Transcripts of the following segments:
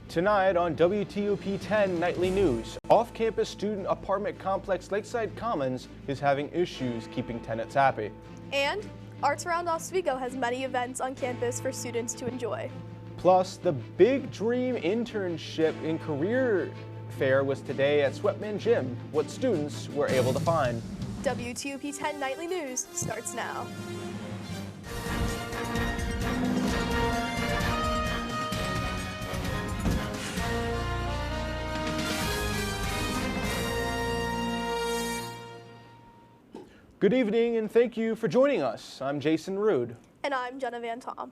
Tonight on WTOP-10 Nightly News, off-campus student apartment complex Lakeside Commons is having issues keeping tenants happy. And Arts Around Oswego has many events on campus for students to enjoy. Plus, the Big Dream Internship and Career Fair was today at Sweatman Gym, what students were able to find. WTOP-10 Nightly News starts now. Good evening and thank you for joining us. I'm Jason Rude. And I'm Jenna Van Tom.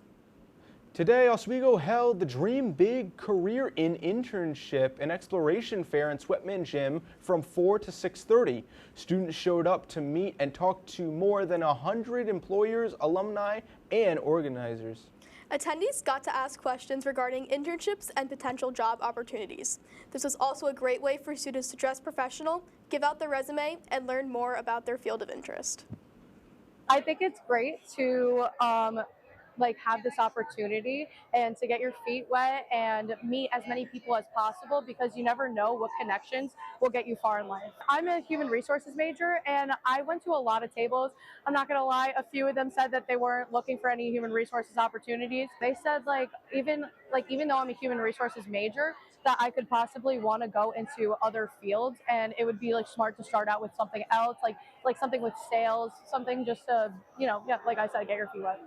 Today, Oswego held the Dream Big Career in Internship and Exploration Fair in Sweatman Gym from 4 to 6:30. Students showed up to meet and talk to more than 100 employers, alumni, and organizers. Attendees got to ask questions regarding internships and potential job opportunities. This was also a great way for students to dress professional, give out their resume, and learn more about their field of interest. I think it's great to have this opportunity and to get your feet wet and meet as many people as possible, because you never know what connections will get you far in life. I'm a human resources major and I went to a lot of tables. I'm not gonna lie, a few of them said that they weren't looking for any human resources opportunities. They said even though I'm a human resources major, that I could possibly want to go into other fields, and it would be smart to start out with something else, like something with sales, something just to, like I said, get your feet wet.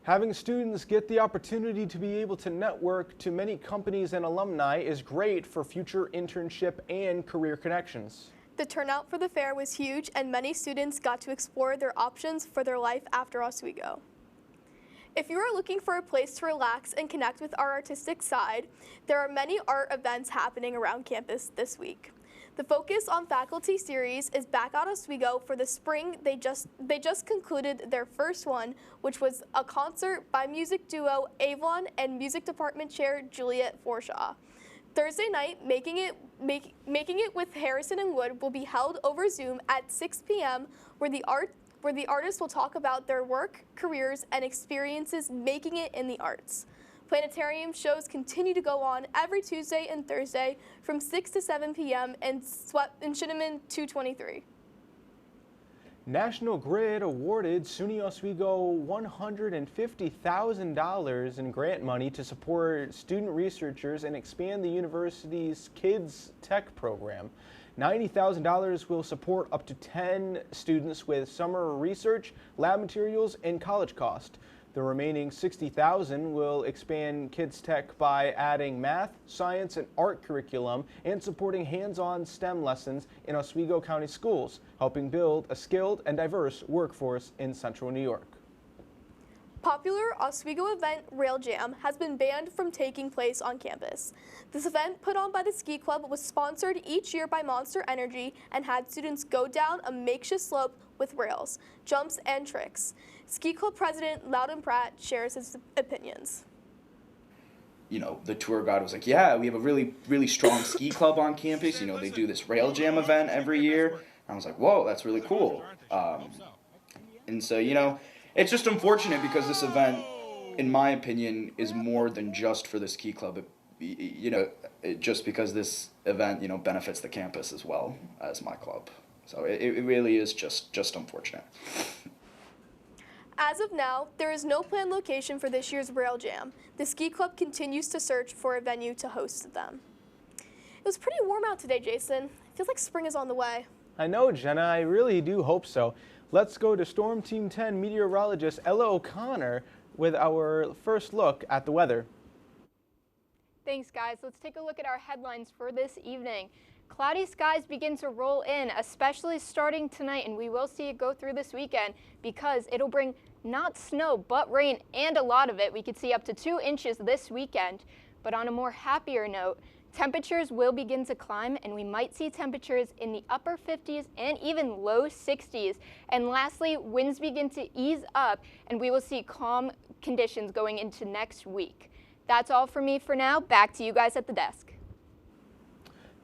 Having students get the opportunity to be able to network to many companies and alumni is great for future internship and career connections. The turnout for the fair was huge, and many students got to explore their options for their life after Oswego. If you are looking for a place to relax and connect with our artistic side, there are many art events happening around campus this week. The Focus on Faculty series is back at Oswego for the spring. They just concluded their first one, which was a concert by music duo Avon and music department chair Juliet Forshaw. Thursday night, Making It with Harrison and Wood will be held over Zoom at 6 p.m. where the artists will talk about their work, careers, and experiences making it in the arts. Planetarium shows continue to go on every Tuesday and Thursday from 6 to 7 p.m. in Shinneman 223. National Grid awarded SUNY Oswego $150,000 in grant money to support student researchers and expand the university's Kids Tech program. $90,000 will support up to 10 students with summer research, lab materials, and college cost. The remaining $60,000 will expand Kids Tech by adding math, science, and art curriculum and supporting hands-on STEM lessons in Oswego County schools, helping build a skilled and diverse workforce in Central New York. Popular Oswego event Rail Jam has been banned from taking place on campus. This event, put on by the Ski Club, was sponsored each year by Monster Energy and had students go down a makeshift slope with rails, jumps, and tricks. Ski Club President Loudon Pratt shares his opinions. The tour guide was like, yeah, we have a really, really strong ski club on campus. They do this Rail Jam event every year. I was like, whoa, that's really cool. And so, it's just unfortunate because this event, in my opinion, is more than just for the ski club. Just because this event, benefits the campus as well as my club. So it really is just unfortunate. As of now, there is no planned location for this year's Rail Jam. The Ski Club continues to search for a venue to host them. It was pretty warm out today, Jason. It feels like spring is on the way. I know, Jenna. I really do hope so. Let's go to Storm Team 10 meteorologist Ella O'Connor with our first look at the weather. Thanks, guys. Let's take a look at our headlines for this evening. Cloudy skies begin to roll in, especially starting tonight, and we will see it go through this weekend because it'll bring not snow, but rain, and a lot of it. We could see up to 2 inches this weekend. But on a more happier note, temperatures will begin to climb, and we might see temperatures in the upper 50s and even low 60s. And lastly, winds begin to ease up, and we will see calm conditions going into next week. That's all for me for now. Back to you guys at the desk.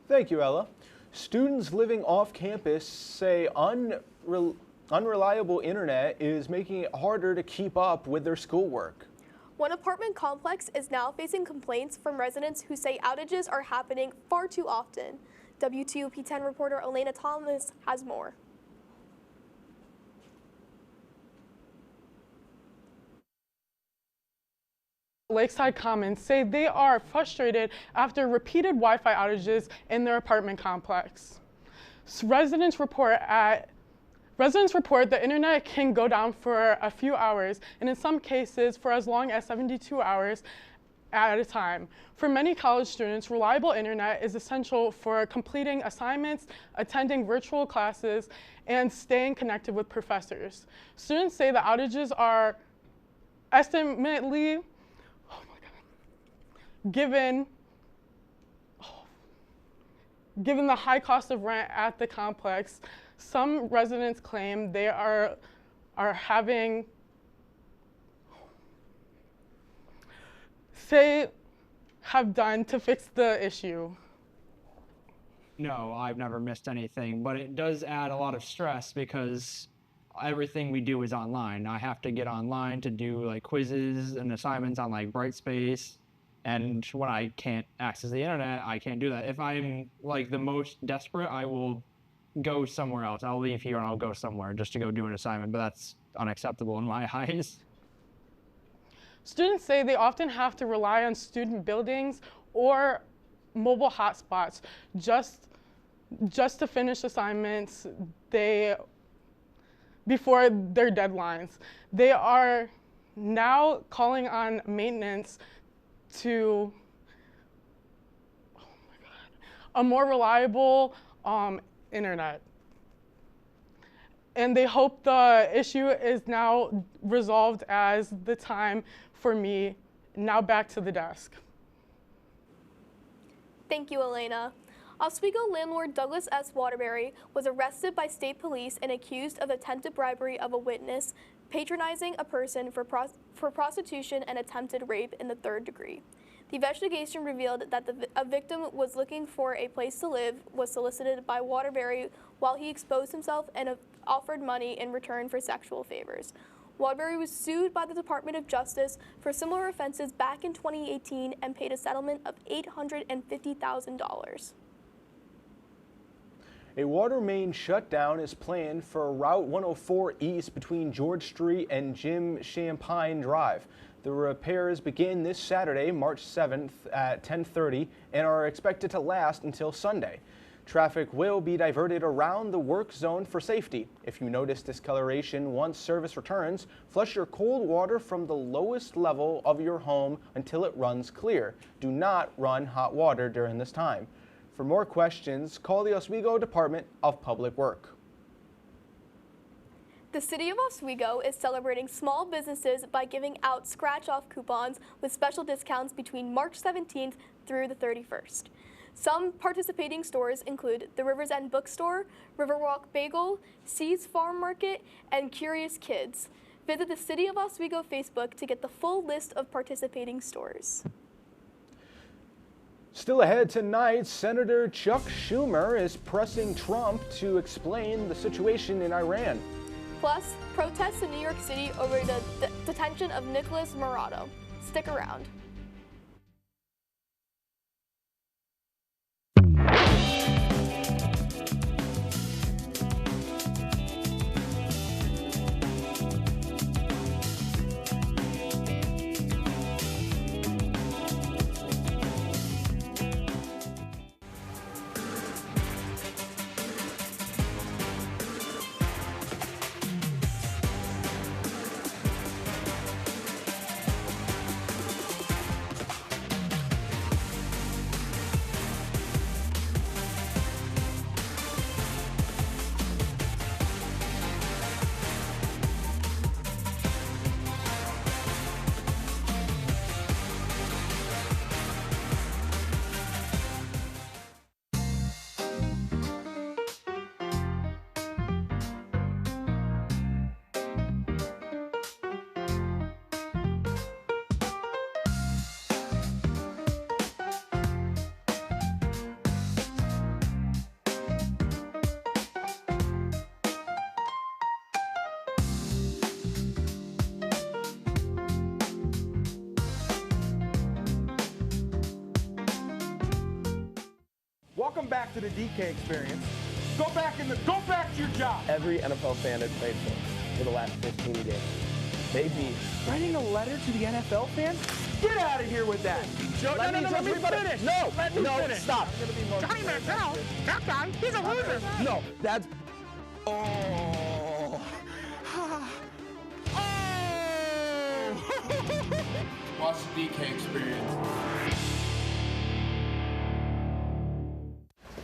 Thank you, Ella. Students living off campus say unreliable internet is making it harder to keep up with their schoolwork. One apartment complex is now facing complaints from residents who say outages are happening far too often. WTOP-10 reporter Elena Thomas has more. Lakeside Commons say they are frustrated after repeated Wi-Fi outages in their apartment complex. Residents report the internet can go down for a few hours, and in some cases for as long as 72 hours at a time. For many college students, reliable internet is essential for completing assignments, attending virtual classes, and staying connected with professors. Students say the outages are estimately, given the high cost of rent at the complex, some residents claim they are having have done to fix the issue. No, I've never missed anything, but it does add a lot of stress because everything we do is online. I have to get online to do like quizzes and assignments on like Brightspace. And when I can't access the internet, I can't do that. If I'm like the most desperate, I will go somewhere else. I'll leave here and I'll go somewhere just to go do an assignment, but that's unacceptable in my eyes. Students say they often have to rely on student buildings or mobile hotspots just to finish assignments before their deadlines. They are now calling on maintenance to a more reliable internet. And they hope the issue is now resolved as the time for me. Now back to the desk. Thank you, Elena. Oswego landlord Douglas S. Waterbury was arrested by state police and accused of attempted bribery of a witness, patronizing a person for prostitution and attempted rape in the third degree. The investigation revealed that a victim was looking for a place to live, was solicited by Waterbury while he exposed himself and offered money in return for sexual favors. Waterbury was sued by the Department of Justice for similar offenses back in 2018 and paid a settlement of $850,000. A water main shutdown is planned for Route 104 East between George Street and Jim Champagne Drive. The repairs begin this Saturday, March 7th at 10:30 and are expected to last until Sunday. Traffic will be diverted around the work zone for safety. If you notice discoloration once service returns, flush your cold water from the lowest level of your home until it runs clear. Do not run hot water during this time. For more questions, call the Oswego Department of Public Work. The City of Oswego is celebrating small businesses by giving out scratch-off coupons with special discounts between March 17th through the 31st. Some participating stores include the Rivers End Bookstore, Riverwalk Bagel, Seas Farm Market, and Curious Kids. Visit the City of Oswego Facebook to get the full list of participating stores. Still ahead tonight, Senator Chuck Schumer is pressing Trump to explain the situation in Iran. Plus, protests in New York City over the detention of Nicholas Murado. Stick around. welcome back to the DK experience. Go back to your job. Every NFL fan has played for the last 15 games. Maybe Writing a letter to the NFL fans? Get out of here with that. Let me finish. No, Let me finish. stop. Johnny Manziel, captain, he's a loser. No, that's. Oh. Watch the DK experience.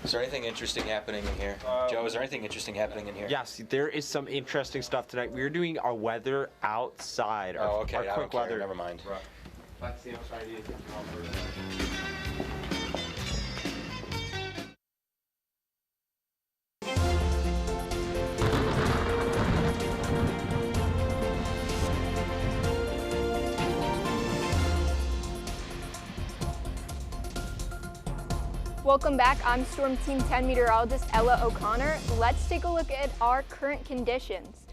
Is there anything interesting happening in here? Joe, is there anything interesting happening in here? Yes, there is some interesting stuff tonight. We're doing our weather outside. Oh, okay. Our I don't quick care. weather. Never mind. let's see how shiny it is. Welcome back. I'm Storm Team 10 meteorologist Ella O'Connor. Let's take a look at our current conditions.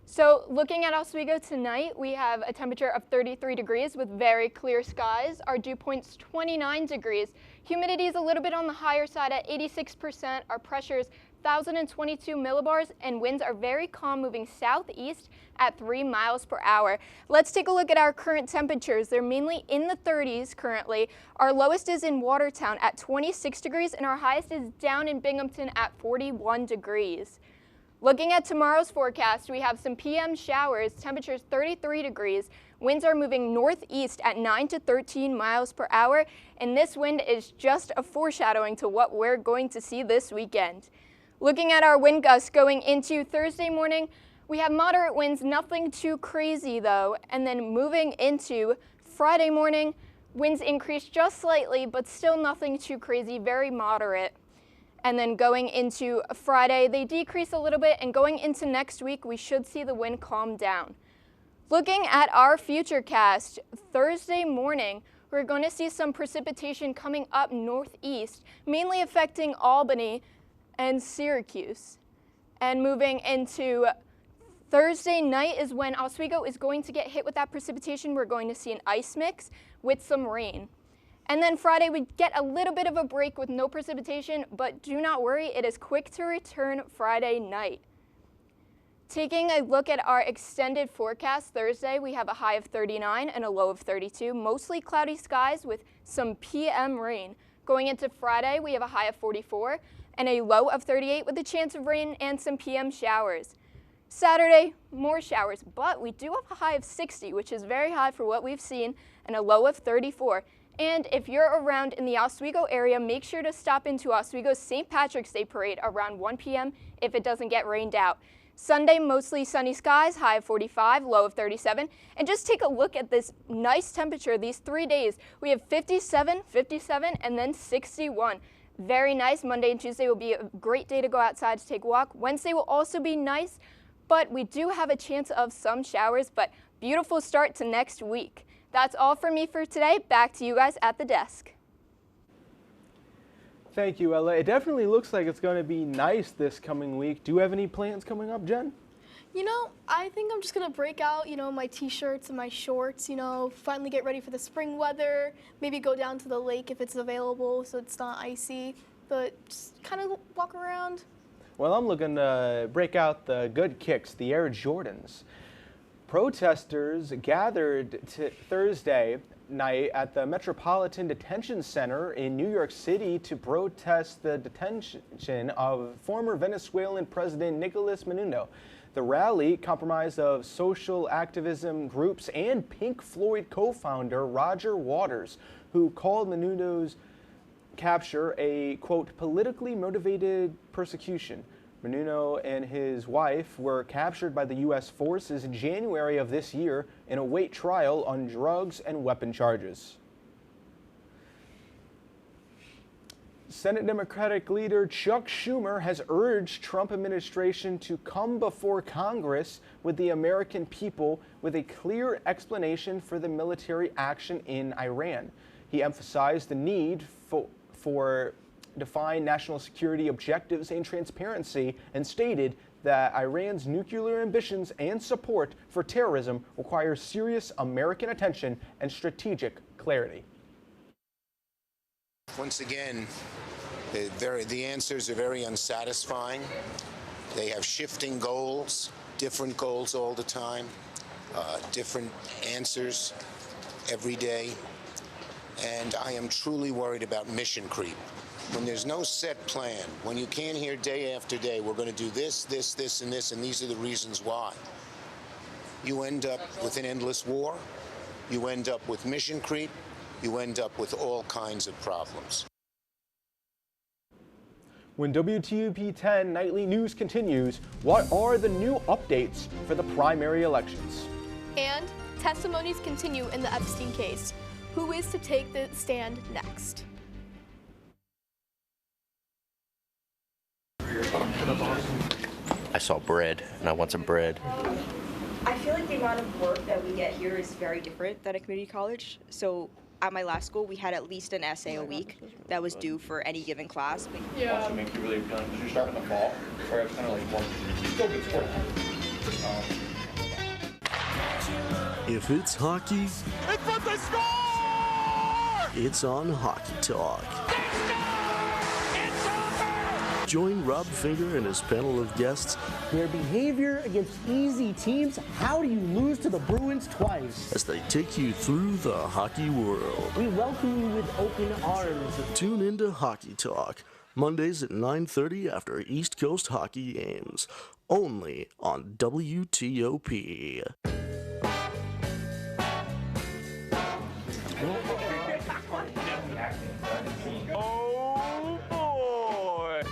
So looking at Oswego tonight, we have a temperature of 33 degrees with very clear skies. Our dew point's 29 degrees. Humidity is a little bit on the higher side at 86%. Our pressure is 1,022 millibars, and winds are very calm, moving southeast at 3 miles per hour. Let's take a look at our current temperatures. They're mainly in the 30s currently. Our lowest is in Watertown at 26 degrees, and our highest is down in Binghamton at 41 degrees. Looking at tomorrow's forecast, we have some PM showers, temperatures 33 degrees. Winds are moving northeast at 9 to 13 miles per hour, and this wind is just a foreshadowing to what we're going to see this weekend. Looking at our wind gusts going into Thursday morning, we have moderate winds, nothing too crazy though. And then moving into Friday morning, winds increase just slightly, but still nothing too crazy, very moderate. And then going into Friday, they decrease a little bit, and going into next week, we should see the wind calm down. Looking at our futurecast, Thursday morning, we're going to see some precipitation coming up northeast, mainly affecting Albany and Syracuse. And moving into Thursday night is when Oswego is going to get hit with that precipitation. We're going to see an ice mix with some rain. And then Friday we get a little bit of a break with no precipitation, but do not worry, it is quick to return Friday night. Taking a look at our extended forecast, Thursday we have a high of 39 and a low of 32, mostly cloudy skies with some PM rain. Going into Friday, we have a high of 44 and a low of 38 with a chance of rain and some PM showers. Saturday, more showers, but we do have a high of 60, which is very high for what we've seen, and a low of 34. And if you're around in the Oswego area, make sure to stop into Oswego's St. Patrick's Day Parade around 1 p.m. if it doesn't get rained out. Sunday, mostly sunny skies, high of 45, low of 37. And just take a look at this nice temperature these 3 days. We have 57, 57, and then 61. Very nice. Monday and Tuesday will be a great day to go outside to take a walk. Wednesday will also be nice, but we do have a chance of some showers, but beautiful start to next week. That's all for me for today. Back to you guys at the desk. Thank you, Ella. It definitely looks like it's going to be nice this coming week. Do you have any plans coming up, Jen? You know, I think I'm just going to break out, my t-shirts and my shorts, finally get ready for the spring weather, maybe go down to the lake if it's available so it's not icy, but just kind of walk around. Well, I'm looking to break out the good kicks, the Air Jordans. Protesters gathered Thursday night at the Metropolitan Detention Center in New York City to protest the detention of former Venezuelan President Nicolas Maduro. The rally, comprised of social activism groups and Pink Floyd co-founder Roger Waters, who called Maduro's capture a, quote, politically motivated persecution. Maduro and his wife were captured by the U.S. forces in January of this year and await trial on drugs and weapon charges. Senate Democratic leader Chuck Schumer has urged Trump administration to come before Congress with the American people with a clear explanation for the military action in Iran. He emphasized the need for defined national security objectives and transparency, and stated that Iran's nuclear ambitions and support for terrorism require serious American attention and strategic clarity. Once again, The answers are very unsatisfying. They have shifting goals, different goals all the time, different answers every day. And I am truly worried about mission creep. When there's no set plan, when you can't hear day after day, we're going to do this, this, this, and this, and these are the reasons why, you end up with an endless war, you end up with mission creep, you end up with all kinds of problems. When WTOP-10 Nightly News continues, what are the new updates for the primary elections? And testimonies continue in the Epstein case. Who is to take the stand next? I saw bread, and I want some bread. I feel like the amount of work that we get here is very different than a community college. So at my last school, we had at least an essay a week that was due for any given class. Yeah. Also make you really feeling because you start in the fall, where it's kind of like more still good sport. If it's hockey, It's what they score! it's on Hockey Talk. Join Rob Finger and his panel of guests. Their behavior against easy teams, how do you lose to the Bruins twice? As they take you through the hockey world. We welcome you with open arms. Tune into Hockey Talk, Mondays at 9:30 after East Coast hockey games. Only on WTOP. Oh boy!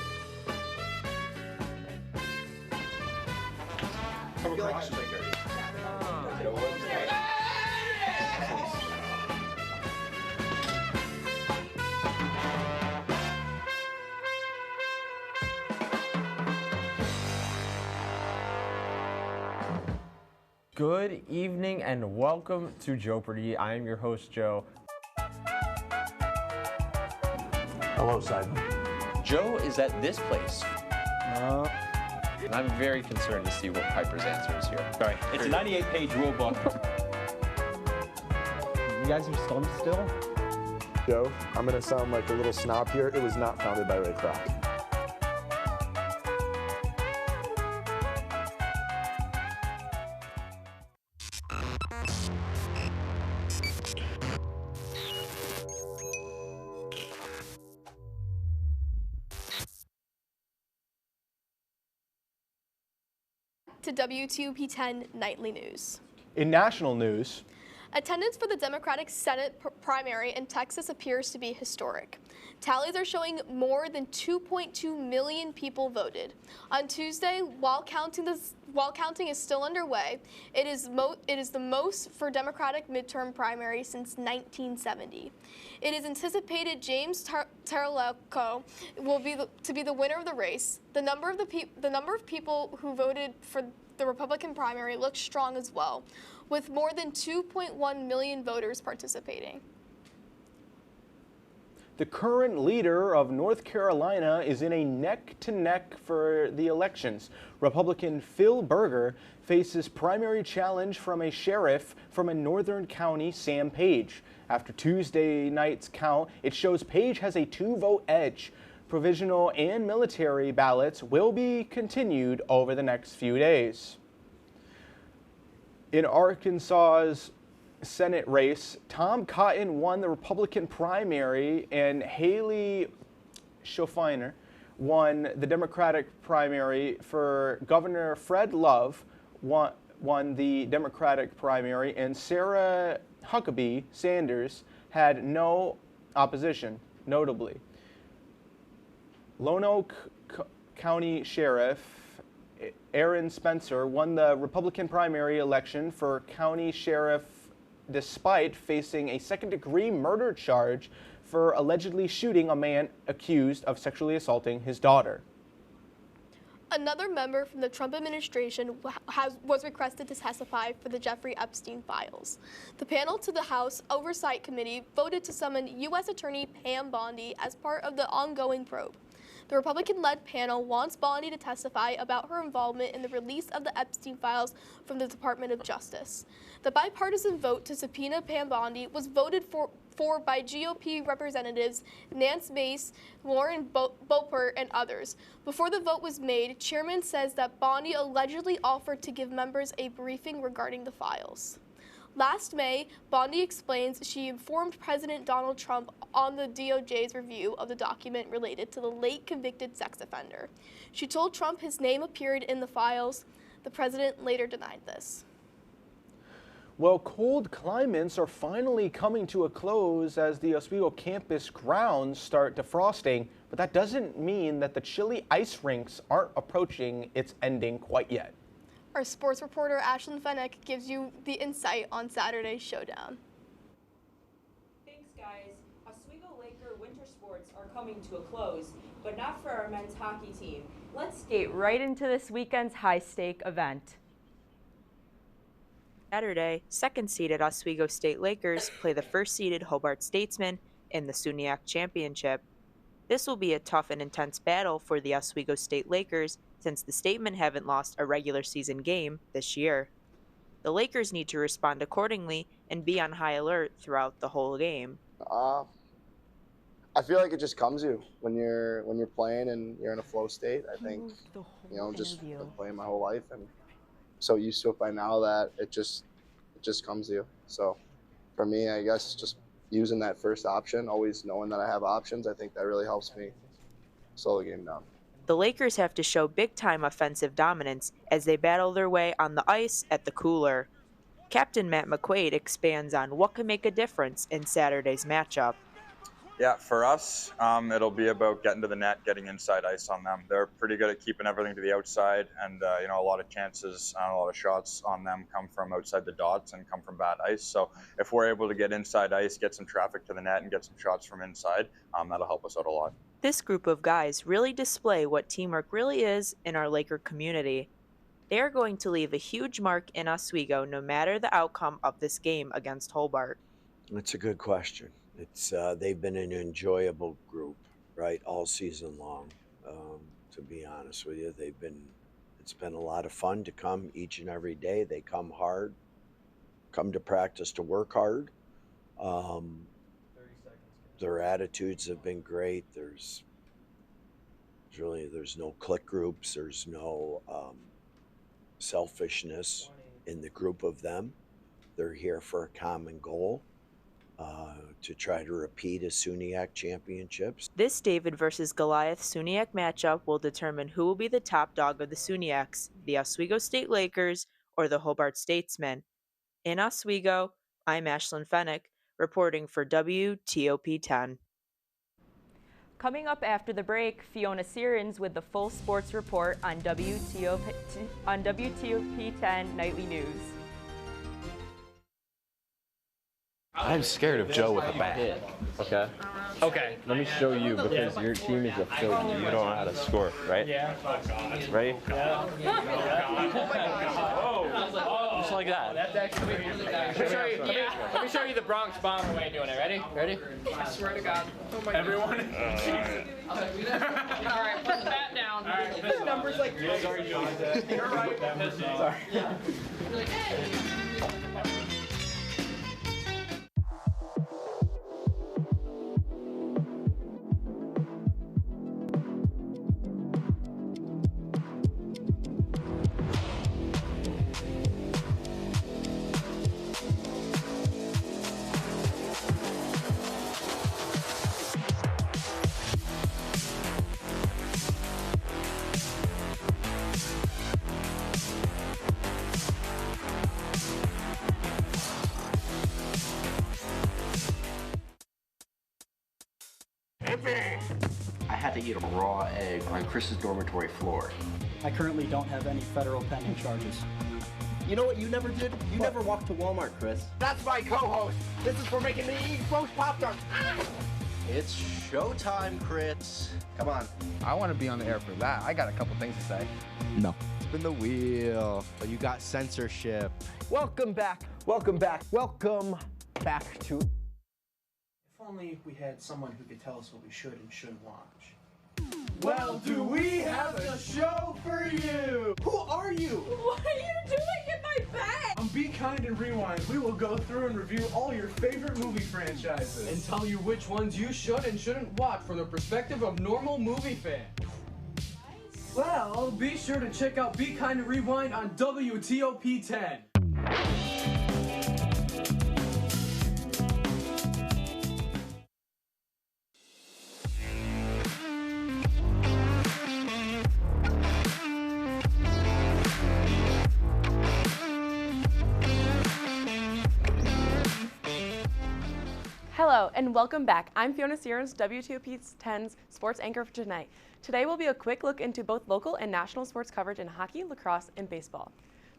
Good evening and welcome to Jeopardy! I am your host, Joe. Hello, Simon. Joe is at this place. And I'm very concerned to see what Piper's answer is here. Sorry, it's a 98-page rule book. You guys are stumped still? Joe, I'm going to sound like a little snob here. It was not founded by Ray Kroc. To WTOP-10 Nightly News. In national news, Attendance for the Democratic Senate primary in Texas appears to be historic. Tallies are showing more than 2.2 million people voted. On Tuesday, while counting is still underway, it is the most for Democratic midterm primary since 1970. It is anticipated James Tarleco will be the winner of the race. The number of people who voted for the Republican primary looks strong as well, with more than 2.1 million voters participating. the current leader of North Carolina is in a neck-to-neck for the elections. Republican Phil Berger faces primary challenge from a sheriff from a northern county, Sam Page. After Tuesday night's count, it shows Page has a 2-vote edge. Provisional and military ballots will be continued over the next few days. In Arkansas's Senate race, Tom Cotton won the Republican primary and Haley Schofiner won the Democratic primary. For Governor Fred Love won the Democratic primary, and Sarah Huckabee Sanders had no opposition, notably. Lonoke County Sheriff Aaron Spencer won the Republican primary election for county sheriff despite facing a second-degree murder charge for allegedly shooting a man accused of sexually assaulting his daughter. Another member from the Trump administration was requested to testify for the Jeffrey Epstein files. The panel to the House Oversight Committee voted to summon U.S. Attorney Pam Bondi as part of the ongoing probe. The Republican-led panel wants Bondi to testify about her involvement in the release of the Epstein files from the Department of Justice. The bipartisan vote to subpoena Pam Bondi was voted for for by GOP representatives Nance Mace, Lauren Beaupert, and others. Before the vote was made, Chairman says that Bondi allegedly offered to give members a briefing regarding the files. Last May, Bondi explains she informed President Donald Trump on the DOJ's review of the document related to the late convicted sex offender. She told Trump his name appeared in the files. The president later denied this. Well, cold climates are finally coming to a close as the Oswego campus grounds start defrosting, but that doesn't mean that the chilly ice rinks aren't approaching its ending quite yet. Our sports reporter Ashlyn Fennick gives you the insight on Saturday's showdown. Thanks, guys. Oswego Laker winter sports are coming to a close, but not for our men's hockey team. Let's skate right into this weekend's high-stake event. Saturday, second-seeded Oswego State Lakers play the first-seeded Hobart Statesmen in the SUNYAC Championship. This will be a tough and intense battle for the Oswego State Lakers since the Statemen haven't lost a regular season game this year. The Lakers need to respond accordingly and be on high alert throughout the whole game. I feel like it just comes to you when you're playing and you're in a flow state. I think, just been playing my whole life and so used to it by now that it just comes to you. So for me, I guess just using that first option, always knowing that I have options, I think that really helps me slow the game down. The Lakers have to show big-time offensive dominance as they battle their way on the ice at the Cooler. Captain Matt McQuaid expands on what can make a difference in Saturday's matchup. Yeah, for us, it'll be about getting to the net, getting inside ice on them. They're pretty good at keeping everything to the outside, and a lot of chances, a lot of shots on them come from outside the dots and come from bad ice. So if we're able to get inside ice, get some traffic to the net, and get some shots from inside, that'll help us out a lot. This group of guys really display what teamwork really is in our Laker community. They are going to leave a huge mark in Oswego no matter the outcome of this game against Hobart. That's a good question. They've been an enjoyable group, right, all season long. To be honest with you, it's been a lot of fun to come each and every day. They come hard, come to practice to work hard. Their attitudes have been great. There's no clique groups. There's no selfishness in the group of them. They're here for a common goal. To try to repeat as SUNYAC championships. This David versus Goliath SUNYAC matchup will determine who will be the top dog of the SUNYACs, the Oswego State Lakers or the Hobart Statesmen. In Oswego, I'm Ashlyn Fennick, reporting for WTOP-10. Coming up after the break, Fiona Sirens with the full sports report on WTOP-10 Nightly News. I'm scared of Joe with a bat. Okay? Okay. Let me show you because your team is a filthy. You don't know how to score, right? Yeah. Oh, God. Ready? Yeah. Just like that. That's actually. Let me show you the Bronx Bomber way of doing it. Ready? Ready? I swear to God. Oh my Everyone. God. All right, put the bat down. All right. This number's like. Sorry, you're right. Sorry. Yeah. I had to eat a raw egg on Chris's dormitory floor. I currently don't have any federal pending charges. You know what you never did? You never walked to Walmart, Chris. That's my co-host. This is for making me eat roast Pop-Tarts. It's showtime, Chris. Come on. I want to be on the air for that. I got a couple things to say. No. Spin the wheel. Oh, you got censorship. Welcome back. Welcome back. Welcome back to... If only we had someone who could tell us what we should and shouldn't watch. Well, do we have a show for you? Who are you? What are you doing in my bag? On Be Kind and Rewind, we will go through and review all your favorite movie franchises. And tell you which ones you should and shouldn't watch from the perspective of normal movie fans. Well, be sure to check out Be Kind and Rewind on WTOP-10. Hello and welcome back. I'm Fiona Sears, WTOP-10's sports anchor for tonight. Today will be a quick look into both local and national sports coverage in hockey, lacrosse, and baseball.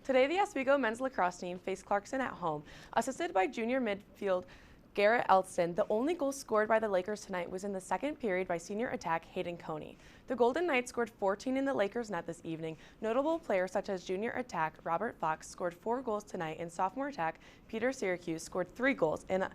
Today, the Oswego men's lacrosse team faced Clarkson at home, assisted by junior midfield Garrett Elston. The only goal scored by the Lakers tonight was in the second period by senior attack Hayden Coney. The Golden Knights scored 14 in the Lakers' net this evening. Notable players such as junior attack Robert Fox scored 4 goals tonight, and sophomore attack Peter Syracuse scored 3 goals. And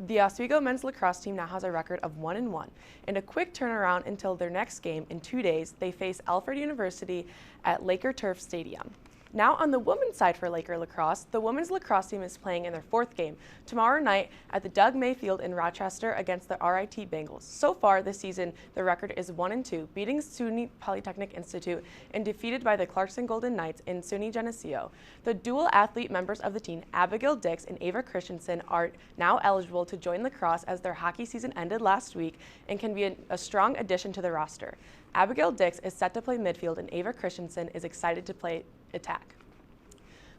the Oswego men's lacrosse team now has a record of 1-1. And a quick turnaround until their next game in 2 days, they face Alfred University at Laker Turf Stadium. Now on the women's side for Laker lacrosse, the women's lacrosse team is playing in their 4th game tomorrow night at the Doug Mayfield in Rochester against the RIT Bengals. So far this season, the record is 1-2, beating SUNY Polytechnic Institute and defeated by the Clarkson Golden Knights in SUNY Geneseo. The dual athlete members of the team, Abigail Dix and Ava Christensen, are now eligible to join lacrosse as their hockey season ended last week and can be a strong addition to the roster. Abigail Dix is set to play midfield and Ava Christensen is excited to play attack.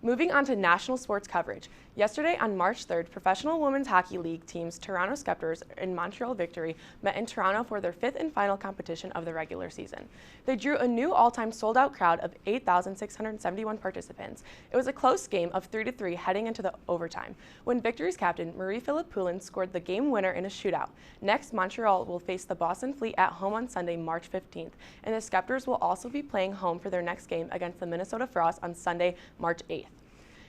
Moving on to national sports coverage. Yesterday on March 3rd, Professional Women's Hockey League teams Toronto Scepters and Montreal Victory met in Toronto for their 5th and final competition of the regular season. They drew a new all-time sold-out crowd of 8,671 participants. It was a close game of 3-3 heading into the overtime, when Victory's captain Marie-Philip Poulin scored the game winner in a shootout. Next, Montreal will face the Boston Fleet at home on Sunday, March 15th, and the Scepters will also be playing home for their next game against the Minnesota Frost on Sunday, March 8th.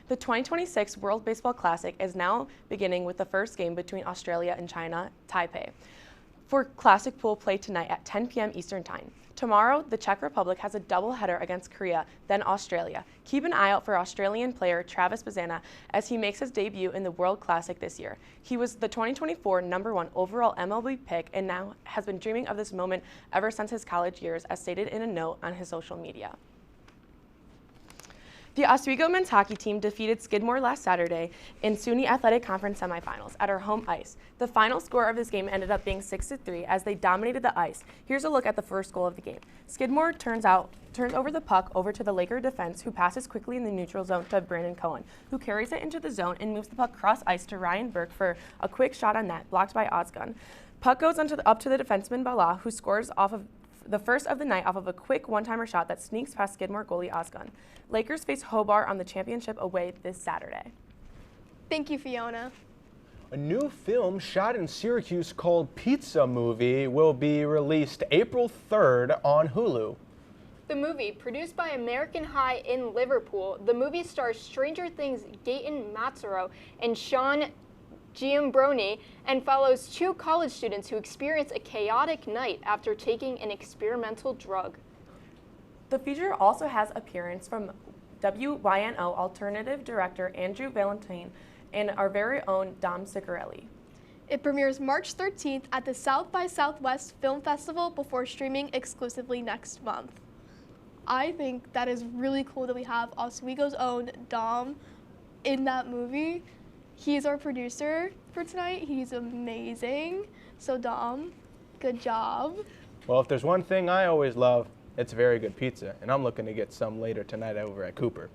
The 2026 World Baseball Classic is now beginning with the first game between Australia and China, Taipei, for Classic pool play tonight at 10 p.m. Eastern Time. Tomorrow, the Czech Republic has a doubleheader against Korea, then Australia. Keep an eye out for Australian player Travis Bazana as he makes his debut in the World Classic this year. He was the 2024 #1 overall MLB pick and now has been dreaming of this moment ever since his college years, as stated in a note on his social media. The Oswego men's hockey team defeated Skidmore last Saturday in SUNY Athletic Conference semifinals at our home ice. The final score of this game ended up being 6-3 as they dominated the ice. Here's a look at the first goal of the game. Skidmore turns over the puck over to the Laker defense, who passes quickly in the neutral zone to Brandon Cohen, who carries it into the zone and moves the puck cross ice to Ryan Burke for a quick shot on net, blocked by Osgun. Puck goes up to the defenseman Bala, who scores off of the first of the night off of a quick one-timer shot that sneaks past Skidmore goalie Osgun. Lakers face Hobart on the championship away this Saturday. Thank you, Fiona. A new film shot in Syracuse called Pizza Movie will be released April 3rd on Hulu. The movie, produced by American High in Liverpool, the movie stars Stranger Things' Gaten Mazzaro and Sean Giambroni and follows 2 college students who experience a chaotic night after taking an experimental drug. The feature also has appearance from WYNO alternative director Andrew Valentine and our very own Dom Ciccarelli. It premieres March 13th at the South by Southwest Film Festival before streaming exclusively next month. I think that is really cool that we have Oswego's own Dom in that movie. He's our producer for tonight. He's amazing. So Dom, good job. Well, if there's one thing I always love, it's very good pizza, and I'm looking to get some later tonight over at Cooper.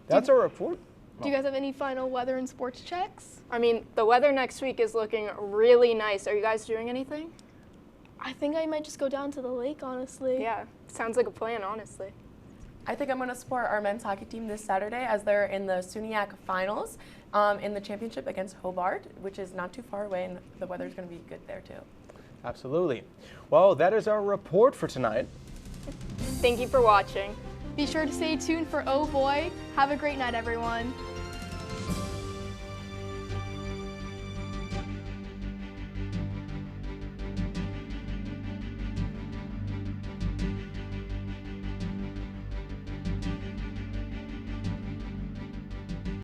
That's our report. Do you guys have any final weather and sports checks? I mean, the weather next week is looking really nice. Are you guys doing anything? I think I might just go down to the lake, honestly. Yeah, sounds like a plan, honestly. I think I'm going to support our men's hockey team this Saturday as they're in the SUNYAC finals in the championship against Hobart, which is not too far away, and the weather's going to be good there too. Absolutely. Well, that is our report for tonight. Thank you for watching. Be sure to stay tuned for Oh Boy. Have a great night, everyone.